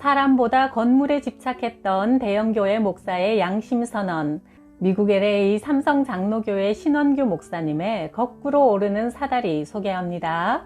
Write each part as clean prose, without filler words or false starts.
사람보다 건물에 집착했던 대형교회 목사의 양심선언. 미국 LA 삼성장로교회 신원규 목사님의 거꾸로 오르는 사다리 소개합니다.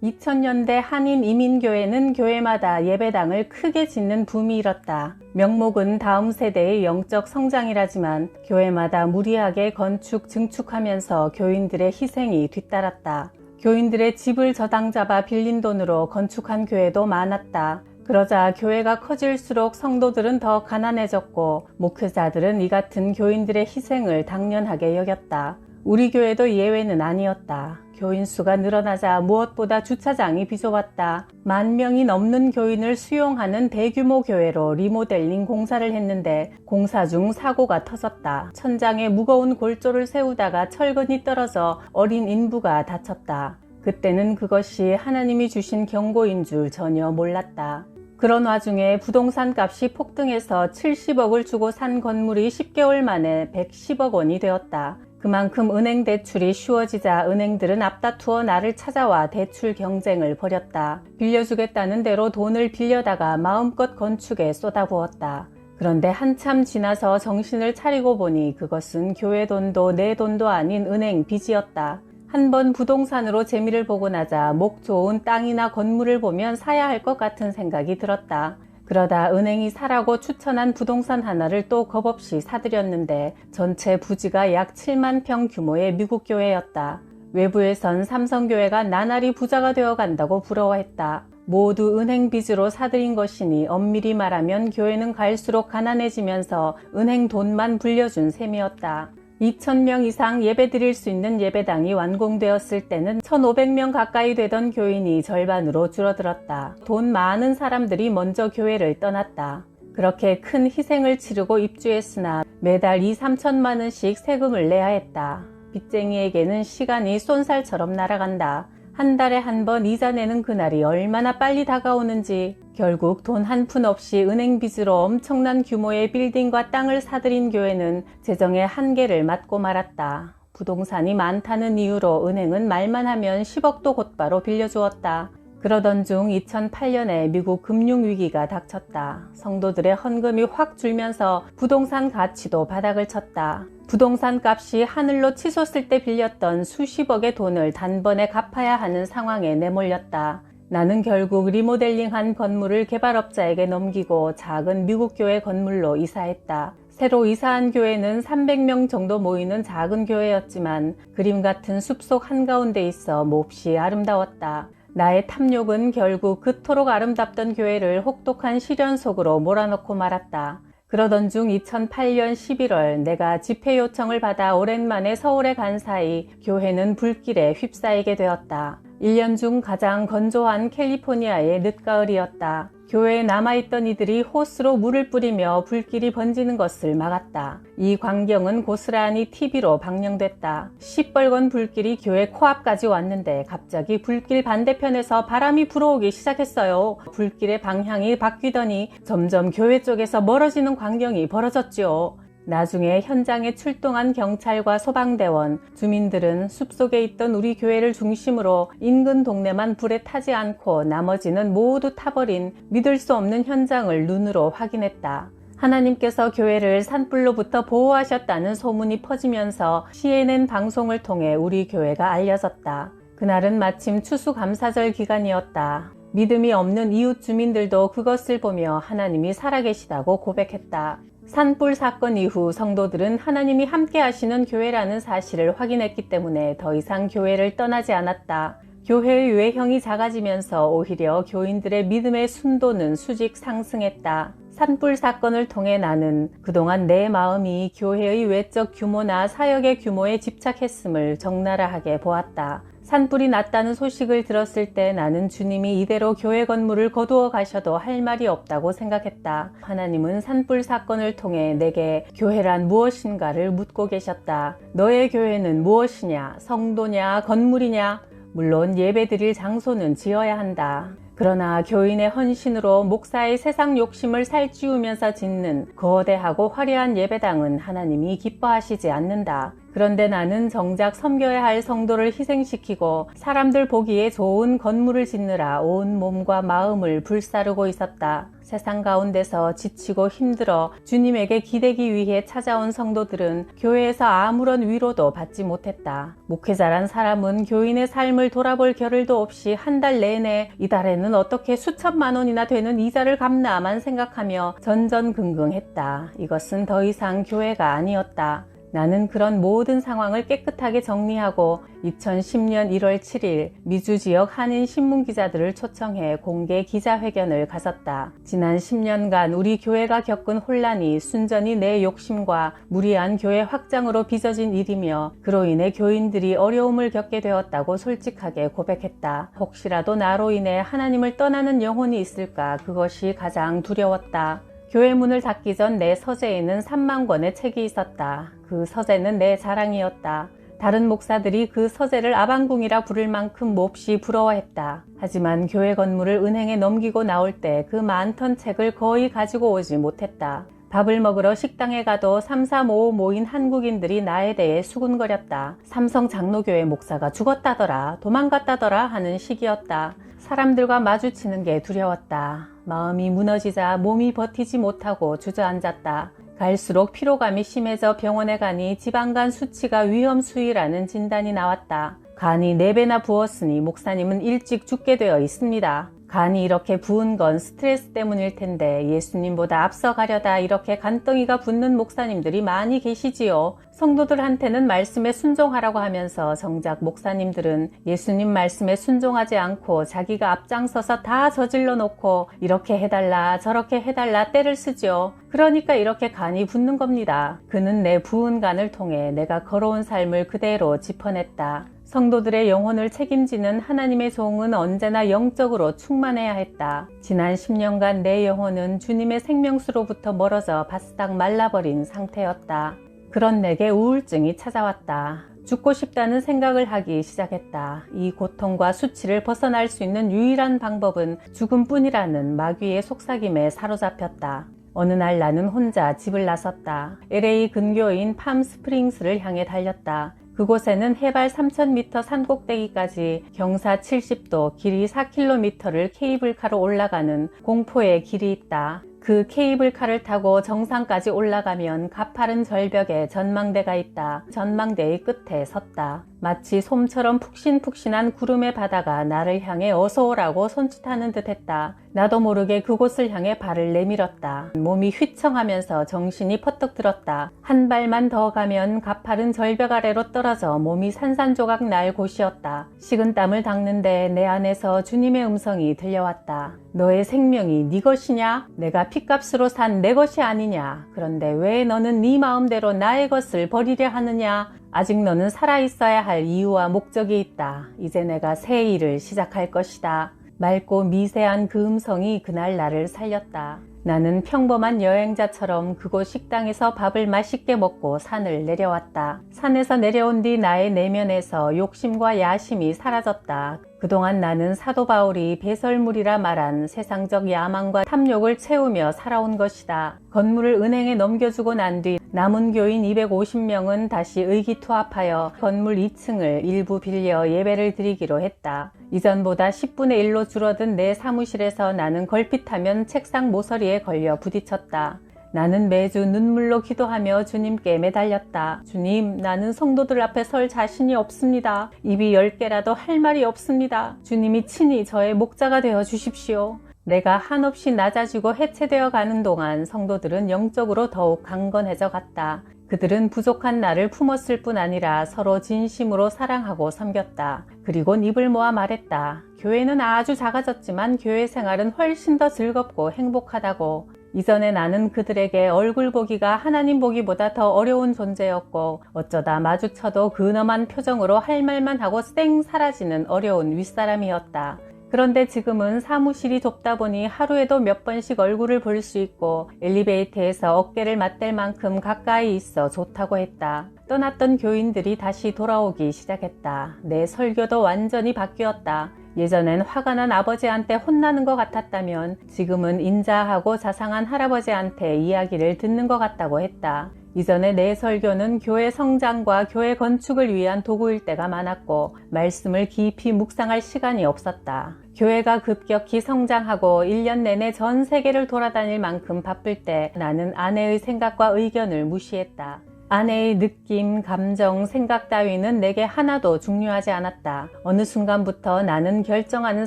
2000년대 한인 이민교회는 교회마다 예배당을 크게 짓는 붐이 일었다. 명목은 다음 세대의 영적 성장이라지만 교회마다 무리하게 건축, 증축하면서 교인들의 희생이 뒤따랐다. 교인들의 집을 저당 잡아 빌린 돈으로 건축한 교회도 많았다. 그러자 교회가 커질수록 성도들은 더 가난해졌고 목회자들은 이 같은 교인들의 희생을 당연하게 여겼다. 우리 교회도 예외는 아니었다. 교인 수가 늘어나자 무엇보다 주차장이 비좁았다. 10,000명이 넘는 교인을 수용하는 대규모 교회로 리모델링 공사를 했는데 공사 중 사고가 터졌다. 천장에 무거운 골조를 세우다가 철근이 떨어져 어린 인부가 다쳤다. 그때는 그것이 하나님이 주신 경고인 줄 전혀 몰랐다. 그런 와중에 부동산 값이 폭등해서 70억을 주고 산 건물이 10개월 만에 110억 원이 되었다. 그만큼 은행 대출이 쉬워지자 은행들은 앞다투어 나를 찾아와 대출 경쟁을 벌였다. 빌려주겠다는 대로 돈을 빌려다가 마음껏 건축에 쏟아부었다. 그런데 한참 지나서 정신을 차리고 보니 그것은 교회 돈도 내 돈도 아닌 은행 빚이었다. 한번 부동산으로 재미를 보고 나자 목 좋은 땅이나 건물을 보면 사야 할 것 같은 생각이 들었다. 그러다 은행이 사라고 추천한 부동산 하나를 또 겁없이 사들였는데 전체 부지가 약 7만 평 규모의 미국 교회였다. 외부에선 삼성교회가 나날이 부자가 되어 간다고 부러워했다. 모두 은행 빚으로 사들인 것이니 엄밀히 말하면 교회는 갈수록 가난해지면서 은행 돈만 불려준 셈이었다. 2,000명 이상 예배드릴 수 있는 예배당이 완공되었을 때는 1,500명 가까이 되던 교인이 절반으로 줄어들었다. 돈 많은 사람들이 먼저 교회를 떠났다. 그렇게 큰 희생을 치르고 입주했으나 매달 2-3천만 원씩 세금을 내야 했다. 빚쟁이에게는 시간이 쏜살처럼 날아간다. 한 달에 한 번 이자 내는 그날이 얼마나 빨리 다가오는지. 결국 돈 한 푼 없이 은행 빚으로 엄청난 규모의 빌딩과 땅을 사들인 교회는 재정의 한계를 맞고 말았다. 부동산이 많다는 이유로 은행은 말만 하면 10억도 곧바로 빌려주었다. 그러던 중 2008년에 미국 금융위기가 닥쳤다. 성도들의 헌금이 확 줄면서 부동산 가치도 바닥을 쳤다. 부동산 값이 하늘로 치솟을 때 빌렸던 수십억의 돈을 단번에 갚아야 하는 상황에 내몰렸다. 나는 결국 리모델링한 건물을 개발업자에게 넘기고 작은 미국 교회 건물로 이사했다. 새로 이사한 교회는 300명 정도 모이는 작은 교회였지만 그림 같은 숲속 한가운데 있어 몹시 아름다웠다. 나의 탐욕은 결국 그토록 아름답던 교회를 혹독한 시련 속으로 몰아넣고 말았다. 그러던 중 2008년 11월 내가 집회 요청을 받아 오랜만에 서울에 간 사이 교회는 불길에 휩싸이게 되었다. 1년 중 가장 건조한 캘리포니아의 늦가을이었다. 교회에 남아있던 이들이 호스로 물을 뿌리며 불길이 번지는 것을 막았다. 이 광경은 고스란히 TV로 방영됐다. 시뻘건 불길이 교회 코앞까지 왔는데 갑자기 불길 반대편에서 바람이 불어오기 시작했어요. 불길의 방향이 바뀌더니 점점 교회 쪽에서 멀어지는 광경이 벌어졌지요. 나중에 현장에 출동한 경찰과 소방대원, 주민들은 숲속에 있던 우리 교회를 중심으로 인근 동네만 불에 타지 않고 나머지는 모두 타버린 믿을 수 없는 현장을 눈으로 확인했다. 하나님께서 교회를 산불로부터 보호하셨다는 소문이 퍼지면서 CNN 방송을 통해 우리 교회가 알려졌다. 그날은 마침 추수감사절 기간이었다. 믿음이 없는 이웃 주민들도 그것을 보며 하나님이 살아계시다고 고백했다. 산불 사건 이후 성도들은 하나님이 함께 하시는 교회라는 사실을 확인했기 때문에 더 이상 교회를 떠나지 않았다. 교회의 외형이 작아지면서 오히려 교인들의 믿음의 순도는 수직 상승했다. 산불 사건을 통해 나는 그동안 내 마음이 교회의 외적 규모나 사역의 규모에 집착했음을 적나라하게 보았다. 산불이 났다는 소식을 들었을 때 나는 주님이 이대로 교회 건물을 거두어 가셔도 할 말이 없다고 생각했다. 하나님은 산불 사건을 통해 내게 교회란 무엇인가를 묻고 계셨다. 너의 교회는 무엇이냐? 성도냐? 건물이냐? 물론 예배드릴 장소는 지어야 한다. 그러나 교인의 헌신으로 목사의 세상 욕심을 살찌우면서 짓는 거대하고 화려한 예배당은 하나님이 기뻐하시지 않는다. 그런데 나는 정작 섬겨야 할 성도를 희생시키고 사람들 보기에 좋은 건물을 짓느라 온 몸과 마음을 불사르고 있었다. 세상 가운데서 지치고 힘들어 주님에게 기대기 위해 찾아온 성도들은 교회에서 아무런 위로도 받지 못했다. 목회자란 사람은 교인의 삶을 돌아볼 겨를도 없이 한 달 내내 이달에는 어떻게 수천만 원이나 되는 이자를 갚나만 생각하며 전전긍긍했다. 이것은 더 이상 교회가 아니었다. 나는 그런 모든 상황을 깨끗하게 정리하고 2010년 1월 7일 미주 지역 한인 신문 기자들을 초청해 공개 기자회견을 가졌다. 지난 10년간 우리 교회가 겪은 혼란이 순전히 내 욕심과 무리한 교회 확장으로 빚어진 일이며 그로 인해 교인들이 어려움을 겪게 되었다고 솔직하게 고백했다. 혹시라도 나로 인해 하나님을 떠나는 영혼이 있을까 그것이 가장 두려웠다. 교회 문을 닫기 전 내 서재에는 3만 권의 책이 있었다. 그 서재는 내 자랑이었다. 다른 목사들이 그 서재를 아방궁이라 부를 만큼 몹시 부러워했다. 하지만 교회 건물을 은행에 넘기고 나올 때 그 많던 책을 거의 가지고 오지 못했다. 밥을 먹으러 식당에 가도 3, 4, 5 모인 한국인들이 나에 대해 수군거렸다. 삼성 장로교회 목사가 죽었다더라, 도망갔다더라 하는 시기였다. 사람들과 마주치는 게 두려웠다. 마음이 무너지자 몸이 버티지 못하고 주저앉았다. 갈수록 피로감이 심해져 병원에 가니 지방간 수치가 위험 수위라는 진단이 나왔다. 간이 4배나 부었으니 목사님은 일찍 죽게 되어 있습니다. 간이 이렇게 부은 건 스트레스 때문일 텐데 예수님보다 앞서가려다 이렇게 간덩이가 붓는 목사님들이 많이 계시지요. 성도들한테는 말씀에 순종하라고 하면서 정작 목사님들은 예수님 말씀에 순종하지 않고 자기가 앞장서서 다 저질러 놓고 이렇게 해달라 저렇게 해달라 떼를 쓰죠. 그러니까 이렇게 간이 붓는 겁니다. 그는 내 부은 간을 통해 내가 걸어온 삶을 그대로 짚어냈다. 성도들의 영혼을 책임지는 하나님의 종은 언제나 영적으로 충만해야 했다. 지난 10년간 내 영혼은 주님의 생명수로부터 멀어져 바싹 말라버린 상태였다. 그런 내게 우울증이 찾아왔다. 죽고 싶다는 생각을 하기 시작했다. 이 고통과 수치를 벗어날 수 있는 유일한 방법은 죽음뿐이라는 마귀의 속삭임에 사로잡혔다. 어느 날 나는 혼자 집을 나섰다. LA 근교인 팜스프링스를 향해 달렸다. 그곳에는 해발 3,000m 산꼭대기까지 경사 70도, 길이 4km를 케이블카로 올라가는 공포의 길이 있다. 그 케이블카를 타고 정상까지 올라가면 가파른 절벽에 전망대가 있다. 전망대의 끝에 섰다. 마치 솜처럼 푹신푹신한 구름의 바다가 나를 향해 어서 오라고 손짓하는 듯 했다. 나도 모르게 그곳을 향해 발을 내밀었다. 몸이 휘청하면서 정신이 퍼뜩 들었다. 한 발만 더 가면 가파른 절벽 아래로 떨어져 몸이 산산조각 날 곳이었다. 식은땀을 닦는데 내 안에서 주님의 음성이 들려왔다. 너의 생명이 네 것이냐? 내가 핏값으로 산 내 것이 아니냐? 그런데 왜 너는 네 마음대로 나의 것을 버리려 하느냐? 아직 너는 살아있어야 할 이유와 목적이 있다. 이제 내가 새 일을 시작할 것이다. 맑고 미세한 그 음성이 그날 나를 살렸다. 나는 평범한 여행자처럼 그곳 식당에서 밥을 맛있게 먹고 산을 내려왔다. 산에서 내려온 뒤 나의 내면에서 욕심과 야심이 사라졌다. 그동안 나는 사도 바울이 배설물이라 말한 세상적 야망과 탐욕을 채우며 살아온 것이다. 건물을 은행에 넘겨주고 난 뒤 남은 교인 250명은 다시 의기투합하여 건물 2층을 일부 빌려 예배를 드리기로 했다. 이전보다 10분의 1로 줄어든 내 사무실에서 나는 걸핏하면 책상 모서리에 걸려 부딪혔다. 나는 매주 눈물로 기도하며 주님께 매달렸다. 주님, 나는 성도들 앞에 설 자신이 없습니다. 입이 10개라도 할 말이 없습니다. 주님이 친히 저의 목자가 되어 주십시오. 내가 한없이 낮아지고 해체되어 가는 동안 성도들은 영적으로 더욱 강건해져 갔다. 그들은 부족한 나를 품었을 뿐 아니라 서로 진심으로 사랑하고 섬겼다. 그리곤 입을 모아 말했다. 교회는 아주 작아졌지만 교회 생활은 훨씬 더 즐겁고 행복하다고. 이전에 나는 그들에게 얼굴 보기가 하나님 보기보다 더 어려운 존재였고 어쩌다 마주쳐도 근엄한 표정으로 할 말만 하고 쌩 사라지는 어려운 윗사람이었다. 그런데 지금은 사무실이 좁다 보니 하루에도 몇 번씩 얼굴을 볼 수 있고 엘리베이터에서 어깨를 맞댈 만큼 가까이 있어 좋다고 했다. 떠났던 교인들이 다시 돌아오기 시작했다. 내 설교도 완전히 바뀌었다. 예전엔 화가 난 아버지한테 혼나는 것 같았다면 지금은 인자하고 자상한 할아버지한테 이야기를 듣는 것 같다고 했다. 이전에 내 설교는 교회 성장과 교회 건축을 위한 도구일 때가 많았고 말씀을 깊이 묵상할 시간이 없었다. 교회가 급격히 성장하고 1년 내내 전 세계를 돌아다닐 만큼 바쁠 때 나는 아내의 생각과 의견을 무시했다. 아내의 느낌, 감정, 생각 따위는 내게 하나도 중요하지 않았다. 어느 순간부터 나는 결정하는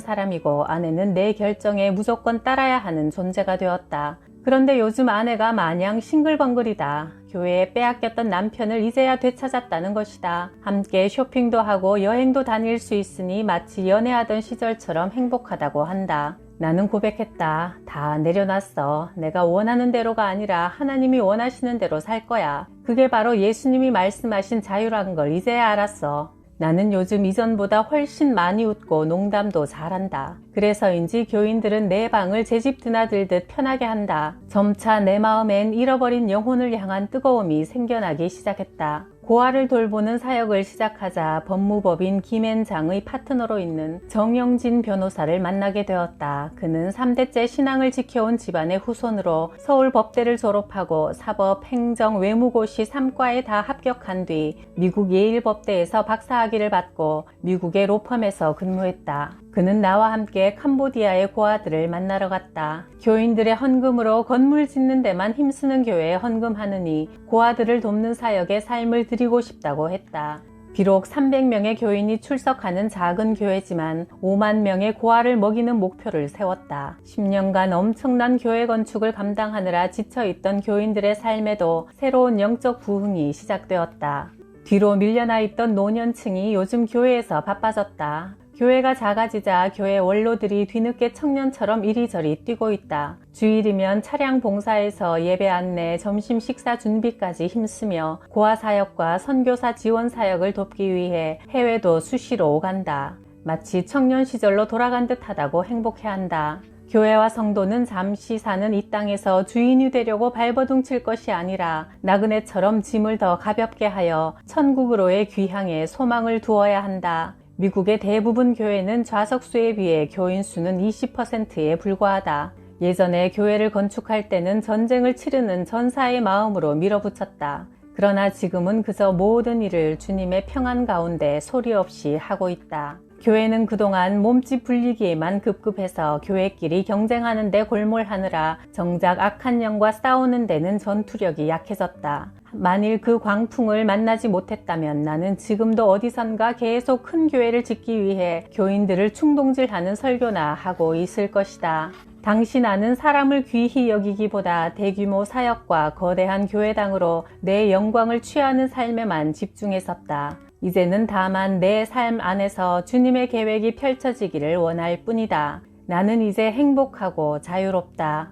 사람이고 아내는 내 결정에 무조건 따라야 하는 존재가 되었다. 그런데 요즘 아내가 마냥 싱글벙글이다. 교회에 빼앗겼던 남편을 이제야 되찾았다는 것이다. 함께 쇼핑도 하고 여행도 다닐 수 있으니 마치 연애하던 시절처럼 행복하다고 한다. 나는 고백했다. 다 내려놨어. 내가 원하는 대로가 아니라 하나님이 원하시는 대로 살 거야. 그게 바로 예수님이 말씀하신 자유란 걸 이제야 알았어. 나는 요즘 이전보다 훨씬 많이 웃고 농담도 잘한다. 그래서인지 교인들은 내 방을 제 집 드나들듯 편하게 한다. 점차 내 마음엔 잃어버린 영혼을 향한 뜨거움이 생겨나기 시작했다. 고아를 돌보는 사역을 시작하자 법무법인 김앤장의 파트너로 있는 정영진 변호사를 만나게 되었다. 그는 3대째 신앙을 지켜온 집안의 후손으로 서울법대를 졸업하고 사법, 행정, 외무고시 3과에 다 합격한 뒤 미국 예일법대에서 박사학위를 받고 미국의 로펌에서 근무했다. 그는 나와 함께 캄보디아의 고아들을 만나러 갔다. 교인들의 헌금으로 건물 짓는 데만 힘쓰는 교회에 헌금하느니 고아들을 돕는 사역에 삶을 드리고 싶다고 했다. 비록 300명의 교인이 출석하는 작은 교회지만 5만 명의 고아를 먹이는 목표를 세웠다. 10년간 엄청난 교회 건축을 감당하느라 지쳐있던 교인들의 삶에도 새로운 영적 부흥이 시작되었다. 뒤로 밀려나 있던 노년층이 요즘 교회에서 바빠졌다. 교회가 작아지자 교회 원로들이 뒤늦게 청년처럼 이리저리 뛰고 있다. 주일이면 차량 봉사에서 예배 안내, 점심 식사 준비까지 힘쓰며 고아 사역과 선교사 지원 사역을 돕기 위해 해외도 수시로 오간다. 마치 청년 시절로 돌아간 듯하다고 행복해한다. 교회와 성도는 잠시 사는 이 땅에서 주인이 되려고 발버둥 칠 것이 아니라 나그네처럼 짐을 더 가볍게 하여 천국으로의 귀향에 소망을 두어야 한다. 미국의 대부분 교회는 좌석수에 비해 교인 수는 20%에 불과하다. 예전에 교회를 건축할 때는 전쟁을 치르는 전사의 마음으로 밀어붙였다. 그러나 지금은 그저 모든 일을 주님의 평안 가운데 소리 없이 하고 있다. 교회는 그동안 몸집 불리기에만 급급해서 교회끼리 경쟁하는 데 골몰하느라 정작 악한 영과 싸우는 데는 전투력이 약해졌다. 만일 그 광풍을 만나지 못했다면 나는 지금도 어디선가 계속 큰 교회를 짓기 위해 교인들을 충동질하는 설교나 하고 있을 것이다. 당시 나는 사람을 귀히 여기기보다 대규모 사역과 거대한 교회당으로 내 영광을 취하는 삶에만 집중했었다. 이제는 다만 내 삶 안에서 주님의 계획이 펼쳐지기를 원할 뿐이다. 나는 이제 행복하고 자유롭다.